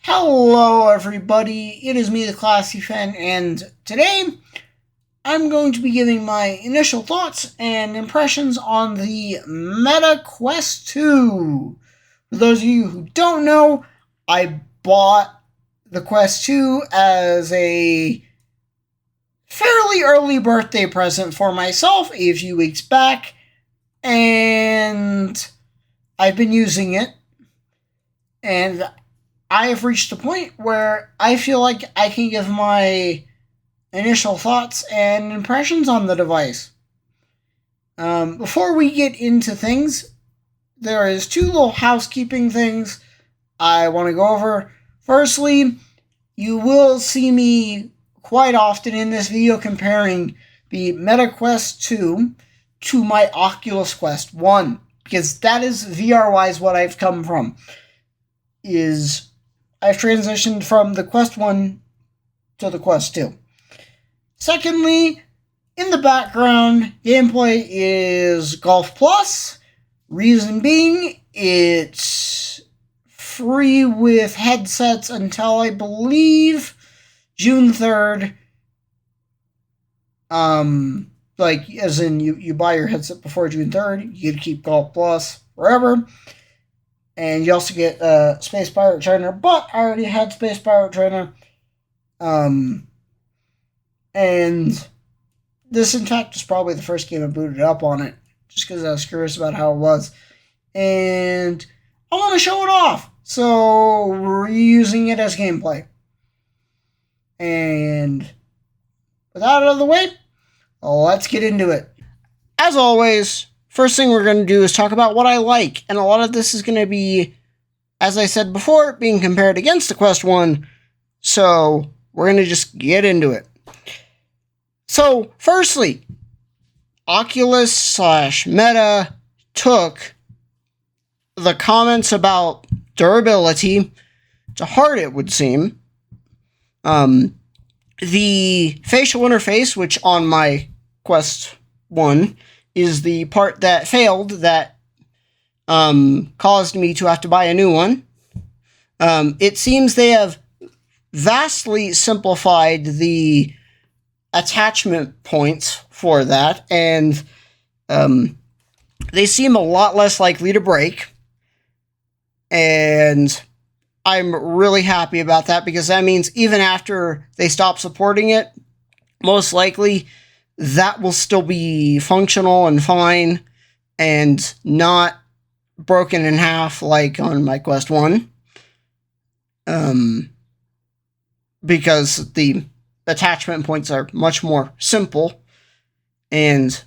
Hello, everybody. It is me, the Classy Fan, and today I'm going to be giving my initial thoughts and impressions on the Meta Quest 2. For those of you who don't know, I bought the Quest 2 as a fairly early birthday present for myself a few weeks back, and I've been using it, and I have reached a point where I feel like I can give my initial thoughts and impressions on the device. Before we get into things, there is two little housekeeping things I want to go over. Firstly, you will see me quite often in this video comparing the Meta Quest 2 to my Oculus Quest 1, because that is VR-wise what I've come from. I've transitioned from the Quest 1 to the Quest 2. Secondly, in the background, gameplay is Golf Plus. Reason being, it's free with headsets until I believe June 3rd. As in you buy your headset before June 3rd, you get to keep Golf Plus forever. And you also get Space Pirate Trainer, but I already had Space Pirate Trainer. And this, in fact, is probably the first game I booted up on it, just because I was curious about how it was. And I want to show it off, so we're using it as gameplay. And with that out of the way, let's get into it. As always, first thing we're going to do is talk about what I like, and a lot of this is going to be, as I said before, being compared against the Quest 1, so we're going to just get into it. So, firstly, Oculus/Meta took the comments about durability to heart, it would seem. The facial interface, which on my Quest 1 is the part that failed that caused me to have to buy a new one. It seems they have vastly simplified the attachment points for that, and they seem a lot less likely to break. And I'm really happy about that, because that means even after they stop supporting it, most likely that will still be functional and fine and not broken in half like on my Quest 1. Because the attachment points are much more simple, and,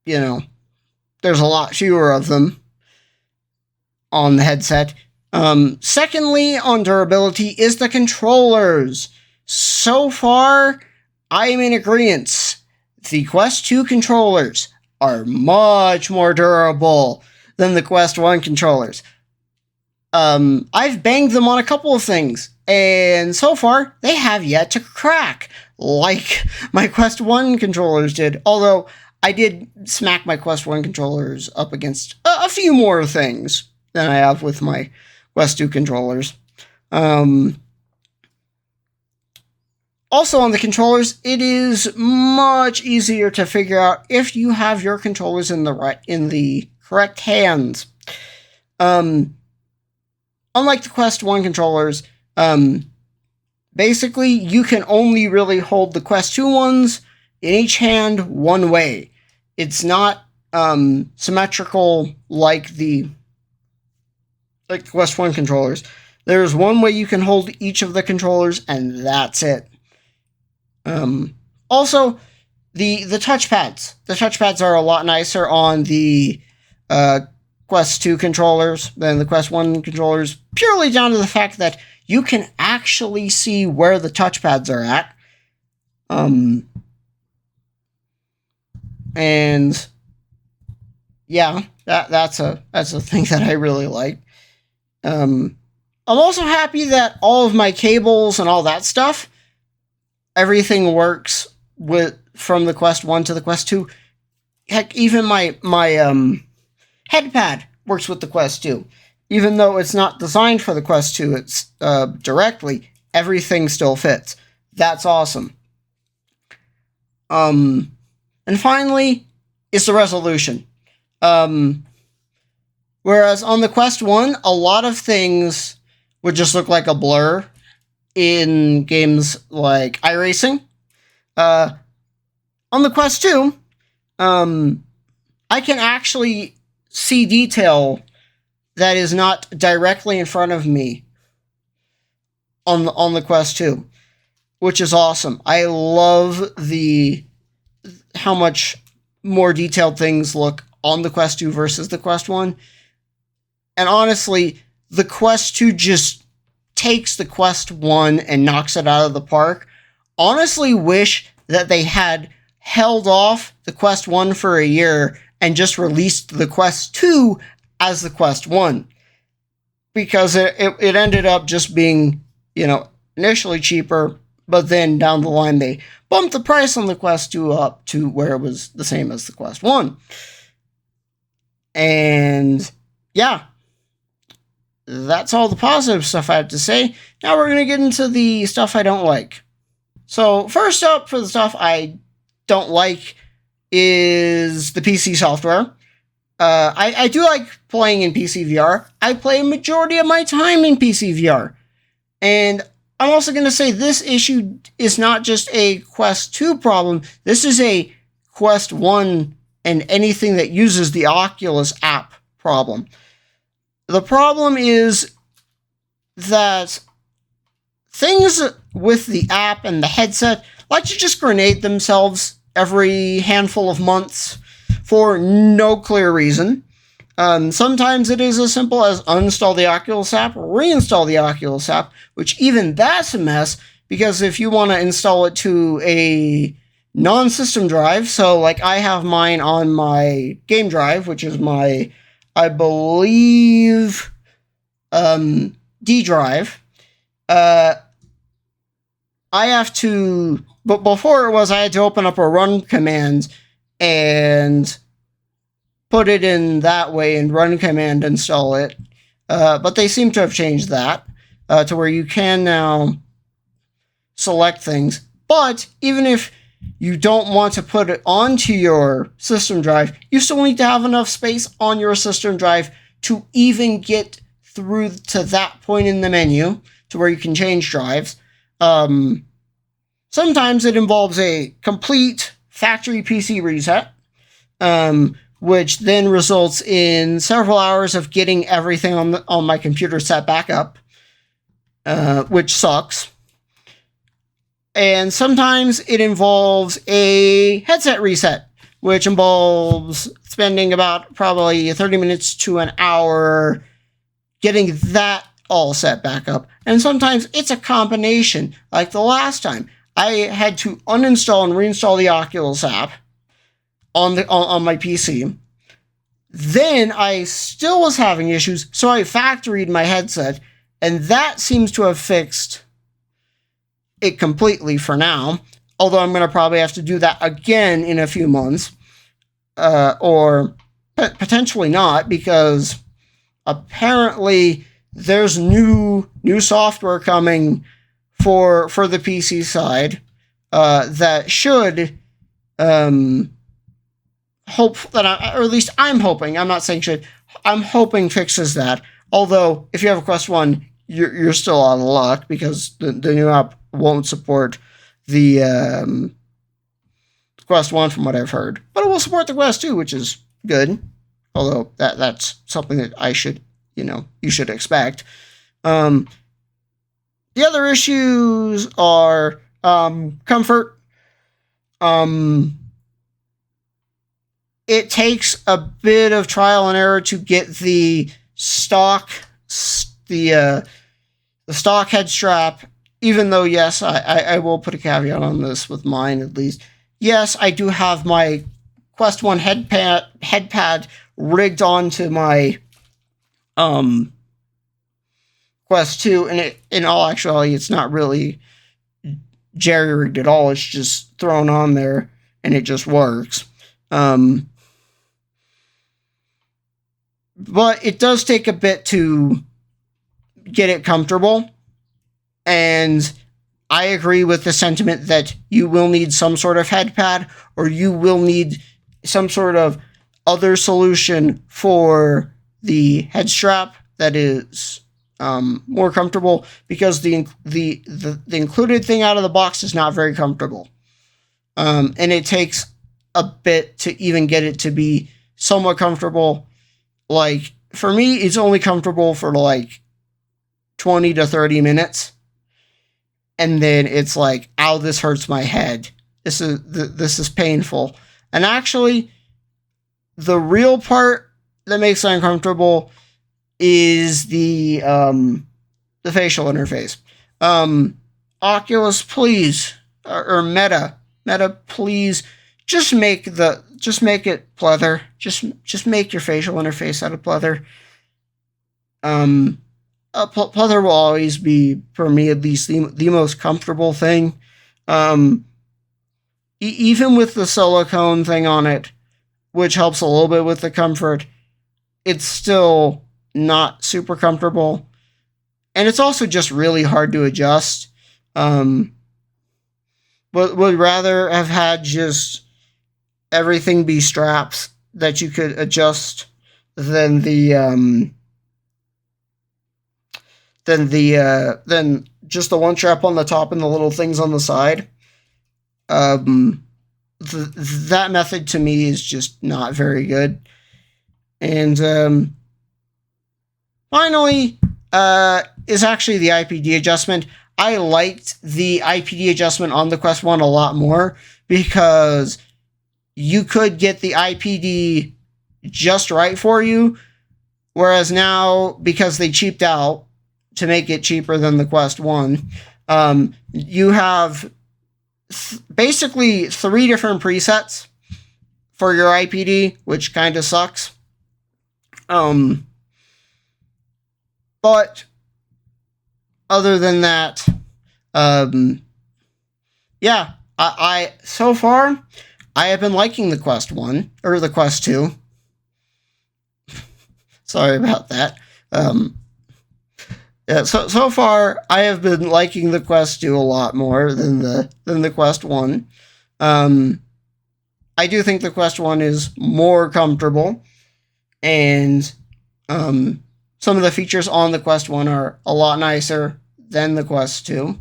there's a lot fewer of them on the headset. Secondly, on durability is the controllers. So far, I am in agreement. The Quest 2 controllers are much more durable than the Quest 1 controllers. I've banged them on a couple of things, and so far, they have yet to crack, like my Quest 1 controllers did. Although, I did smack my Quest 1 controllers up against a few more things than I have with my Quest 2 controllers. Also on the controllers, it is much easier to figure out if you have your controllers in the correct hands. Unlike the Quest 1 controllers, basically you can only really hold the Quest 2 ones in each hand one way. It's not symmetrical like the Quest 1 controllers. There's one way you can hold each of the controllers, and that's it. Also, the touchpads. The touchpads are a lot nicer on the Quest 2 controllers than the Quest 1 controllers, purely down to the fact that you can actually see where the touchpads are at. And yeah, that's a thing that I really like. I'm also happy that all of my cables and all that stuff, everything works from the Quest 1 to the Quest 2. Heck, even my head pad works with the Quest 2. even though it's not designed for the Quest 2 it's directly, everything still fits. That's awesome. And finally, is the resolution. Whereas on the Quest 1, a lot of things would just look like a blur in games like iRacing. On the Quest 2, I can actually see detail that is not directly in front of me on the Quest 2, which is awesome. I love how much more detailed things look on the Quest 2 versus the Quest 1. And honestly, the Quest 2 just takes the Quest 1 and knocks it out of the park. Honestly wish that they had held off the Quest 1 for a year and just released the Quest 2 as the Quest 1. Because it ended up just being, initially cheaper, but then down the line they bumped the price on the Quest 2 up to where it was the same as the Quest 1. And yeah, that's all the positive stuff I have to say. Now we're going to get into the stuff I don't like. So first up, for the stuff I don't like, is the PC software. I do like playing in PC VR. I play a majority of my time in PC VR. And I'm also going to say this issue is not just a Quest 2 problem. This is a Quest 1 and anything that uses the Oculus app problem. The problem is that things with the app and the headset like to just grenade themselves every handful of months for no clear reason. Sometimes it is as simple as uninstall the Oculus app, reinstall the Oculus app, which even that's a mess, because if you want to install it to a non-system drive, so like I have mine on my game drive, which is my, I believe, D drive, I have to, but before it was, I had to open up a run command and put it in that way and run command install it. But they seem to have changed that to where you can now select things. But even if you don't want to put it onto your system drive, you still need to have enough space on your system drive to even get through to that point in the menu to where you can change drives. Sometimes it involves a complete factory PC reset, which then results in several hours of getting everything on my computer set back up, which sucks. And sometimes it involves a headset reset, which involves spending about probably 30 minutes to an hour getting that all set back up. And sometimes it's a combination. Like the last time, I had to uninstall and reinstall the Oculus app on my PC. Then I still was having issues, so I factoried my headset, and that seems to have fixed it completely for now. Although I'm going to probably have to do that again in a few months, or potentially not, because apparently there's new software coming for the PC side that should hope that, or at least I'm hoping, I'm not saying should, I'm hoping fixes that. Although if you have a Quest 1, you're still out of luck, because the new app won't support the Quest 1 from what I've heard. But it will support the Quest 2, which is good. Although that's something that I should, you should expect. The other issues are comfort. It takes a bit of trial and error to get the stock head strap, even though, yes, I will put a caveat on this with mine at least. Yes, I do have my Quest 1 head pad rigged onto my Quest 2, and in all actuality, it's not really jerry-rigged at all. It's just thrown on there, and it just works. but it does take a bit to get it comfortable. And I agree with the sentiment that you will need some sort of head pad, or you will need some sort of other solution for the head strap that is more comfortable, because the included thing out of the box is not very comfortable, and it takes a bit to even get it to be somewhat comfortable. Like, for me, it's only comfortable for like 20 to 30 minutes, and then it's like, ow, this hurts my head. This is painful. And actually, the real part that makes it uncomfortable is the facial interface. Oculus, please, or Meta, please, just make it pleather. Just make your facial interface out of pleather. Pleather will always be, for me at least, the most comfortable thing. Even with the silicone thing on it, which helps a little bit with the comfort, it's still not super comfortable. And it's also just really hard to adjust. But would rather have had just everything be straps that you could adjust than just the one strap on the top and the little things on the side. That method to me is just not very good. And finally, is actually the IPD adjustment. I liked the IPD adjustment on the Quest 1 a lot more, because you could get the IPD just right for you, whereas now, because they cheaped out to make it cheaper than the Quest 1, you have basically 3 different presets for your IPD, which kind of sucks. But other than that, yeah, I so far I have been liking the Quest 1 or the Quest 2. Sorry about that. Yeah, so far I have been liking the Quest 2 a lot more than the Quest 1. I do think the Quest 1 is more comfortable, and some of the features on the Quest 1 are a lot nicer than the Quest 2.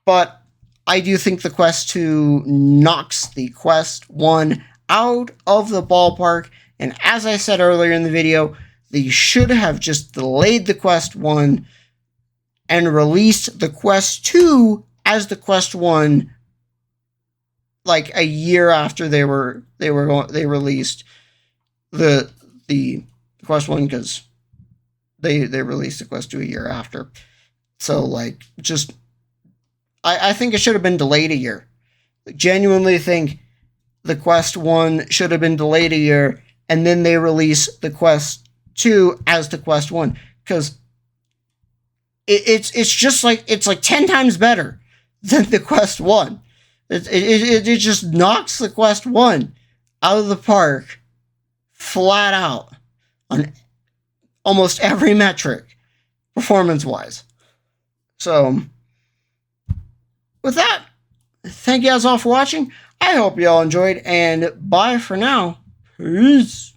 But I do think the Quest 2 knocks the Quest 1 out of the ballpark, and as I said earlier in the video, they should have just delayed the Quest 1 and released the Quest 2 as the Quest 1 like a year after they released the Quest 1, because they released the Quest 2 a year after. So like, just I think it should have been delayed a year. I genuinely think the Quest 1 should have been delayed a year, and then they release the Quest 2 as the Quest 1, because it's just like, it's like 10 times better than the Quest 1. It just knocks the Quest 1 out of the park, flat out, on almost every metric, performance-wise. So, with that, thank you guys all for watching. I hope you all enjoyed, and bye for now. Peace.